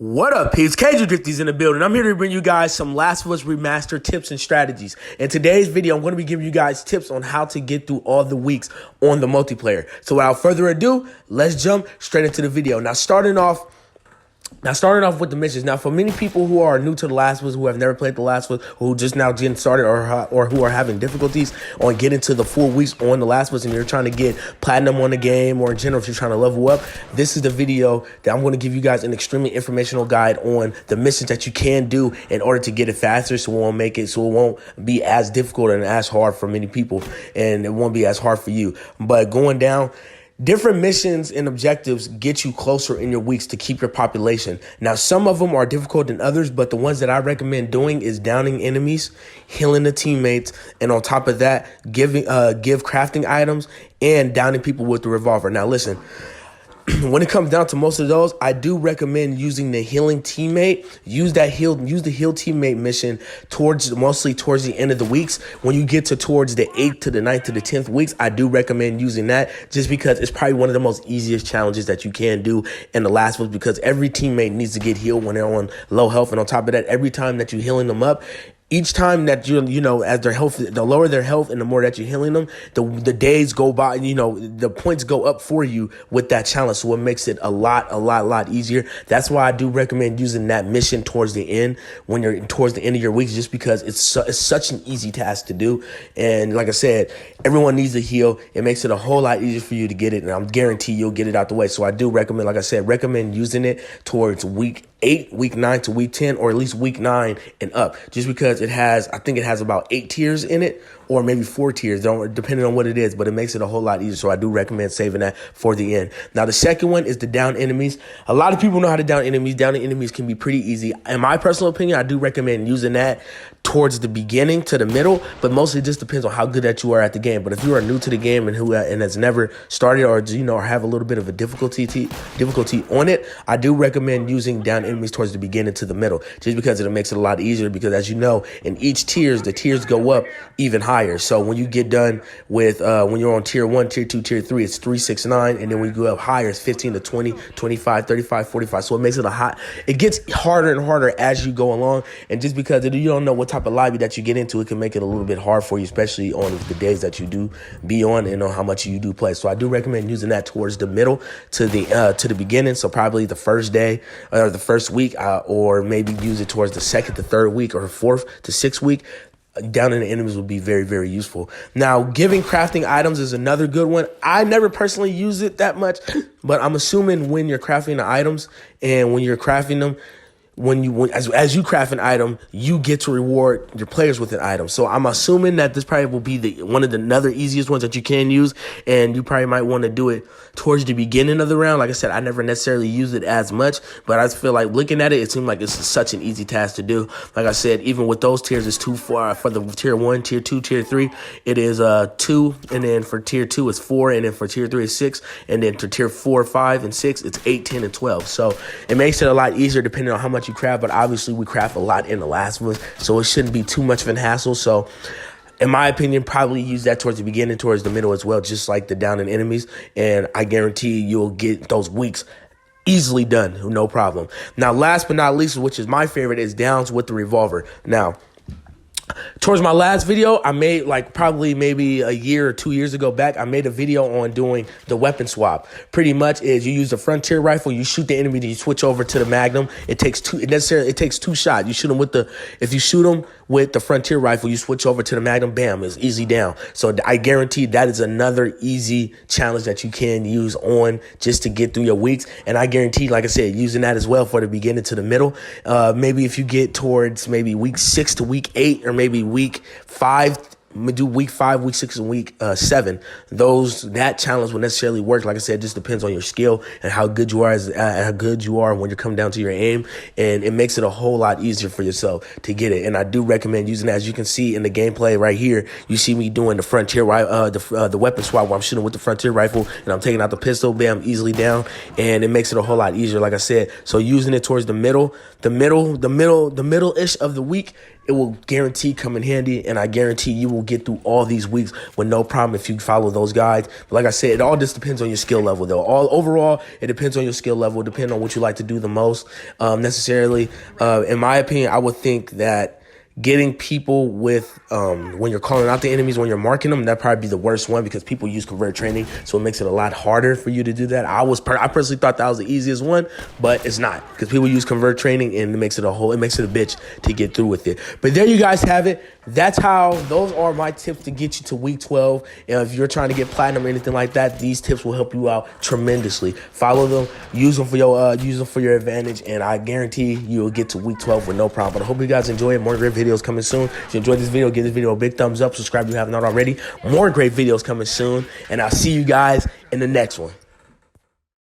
What up, peeps? KgDrifty's in the building. I'm here to bring you guys some Last of Us Remastered tips and strategies. In today's video, I'm going to be giving you guys tips on how to get through all the weeks on the multiplayer. So without further ado, let's jump straight into the video. Now, starting off with the missions. Now, for many people who are new to The Last of Us, who have never played The Last of Us, who just now getting started or who are having difficulties on getting to the full weeks on The Last of Us and you're trying to get platinum on the game, or in general, if you're trying to level up, this is the video that I'm going to give you guys an extremely informational guide on the missions that you can do in order to get it faster, so it won't be as difficult and as hard for many people, and it won't be as hard for you. But going down, different missions and objectives get you closer in your weeks to keep your population. Now, some of them are difficult than others, but the ones that I recommend doing is downing enemies, healing the teammates, and on top of that, give crafting items and downing people with the revolver. Now, listen, when it comes down to most of those, I do recommend using the healing teammate. Use the heal teammate mission mostly towards the end of the weeks. When you get towards the 8th to the 9th to the 10th weeks, I do recommend using that, just because it's probably one of the most easiest challenges that you can do in The Last of Us, because every teammate needs to get healed when they're on low health. And on top of that, every time that you're healing them up, each time that as their health, the lower their health and the more that you're healing them, the days go by, the points go up for you with that challenge. So it makes it a lot easier. That's why I do recommend using that mission towards the end, when you're towards the end of your weeks, just because it's such an easy task to do. And like I said, everyone needs to heal. It makes it a whole lot easier for you to get it, and I'm guarantee you'll get it out the way. So I do recommend, like I said, using it towards week 8, week 9 to week 10, or at least week 9 and up, just because I think it has about 8 tiers in it, or maybe 4 tiers, depending on what it is, but it makes it a whole lot easier. So I do recommend saving that for the end. Now, the second one is to down enemies. A lot of people know how to down enemies. Downing enemies can be pretty easy. In my personal opinion, I do recommend using that towards the beginning to the middle, but mostly it just depends on how good that you are at the game. But if you are new to the game and has never started, or have a little bit of a difficulty on it, I do recommend using down enemies towards the beginning to the middle, just because it makes it a lot easier. Because as you know, in each tiers, the tiers go up even higher. So when you get done with when you're on tier 1, tier 2, tier 3, it's 3, 6, 9, and then when you go up higher, it's 15 to 20, 25, 35, 45. So it makes it gets harder and harder as you go along. And just because you don't know what type of lobby that you get into, it can make it a little bit hard for you, especially on the days that you do be on and on how much you do play. So I do recommend using that towards the middle to the beginning. So probably the first day or the first week, or maybe use it towards the 2nd to 3rd week, or 4th to 6th week. Downing the enemies would be very, very useful. Now, giving crafting items is another good one. I never personally use it that much, but I'm assuming when you're crafting the items and when you're crafting them, as you craft an item, you get to reward your players with an item. So I'm assuming that this probably will be one of the another easiest ones that you can use, and you probably might want to do it towards the beginning of the round. Like I said, I never necessarily use it as much, but I feel like looking at it, it seems like it's such an easy task to do. Like I said, even with those tiers, it's too far. For the tier 1, tier 2, tier 3, it is 2, and then for tier 2 it's 4, and then for tier 3 it's 6, and then for tier 4, 5, and 6 it's 8, 10, and 12. So it makes it a lot easier depending on how much you craft, but obviously we craft a lot in The Last of Us, so it shouldn't be too much of a hassle. So in my opinion, probably use that towards the beginning, towards the middle as well, just like the downing enemies, and I guarantee you'll get those weeks easily done, no problem. Now, last but not least, which is my favorite, is downs with the revolver. Now, towards my last video, I made probably maybe a year or 2 years ago back, I made a video on doing the weapon swap. Pretty much is you use the frontier rifle, you shoot the enemy, then you switch over to the magnum. It takes 2 shots. You shoot them if you shoot them with the frontier rifle, you switch over to the magnum, bam, it's easy down. So I guarantee that is another easy challenge that you can use on just to get through your weeks. And I guarantee, like I said, using that as well for the beginning to the middle. Maybe if you get towards maybe week 6 to week 8, or maybe week 5, do week 5, week 6, and week 7. That challenge will necessarily work. Like I said, it just depends on your skill and how good you are when you come down to your aim, and it makes it a whole lot easier for yourself to get it. And I do recommend using it. As you can see in the gameplay right here, you see me doing the frontier the weapon swap, where I'm shooting with the frontier rifle and I'm taking out the pistol, bam, easily down, and it makes it a whole lot easier. Like I said, so using it towards the middle-ish of the week, it will guarantee come in handy, and I guarantee you will get through all these weeks with no problem if you follow those guides. But like I said, it all just depends on your skill level, though. Overall, it depends on your skill level, depending on what you like to do the most. Necessarily, in my opinion, I would think that getting people with when you're calling out the enemies, when you're marking them, that'd probably be the worst one, because people use convert training, so it makes it a lot harder for you to do that. I personally thought that was the easiest one, but it's not, because people use convert training, and it makes it a bitch to get through with it. But there you guys have it. Those are my tips to get you to week 12. And if you're trying to get platinum or anything like that, these tips will help you out tremendously. Follow them, use them for your advantage, and I guarantee you will get to week 12 with no problem. But I hope you guys enjoy it. More great videos coming soon. If you enjoyed this video, give this video a big thumbs up. Subscribe if you have not already. More great videos coming soon, and I'll see you guys in the next one.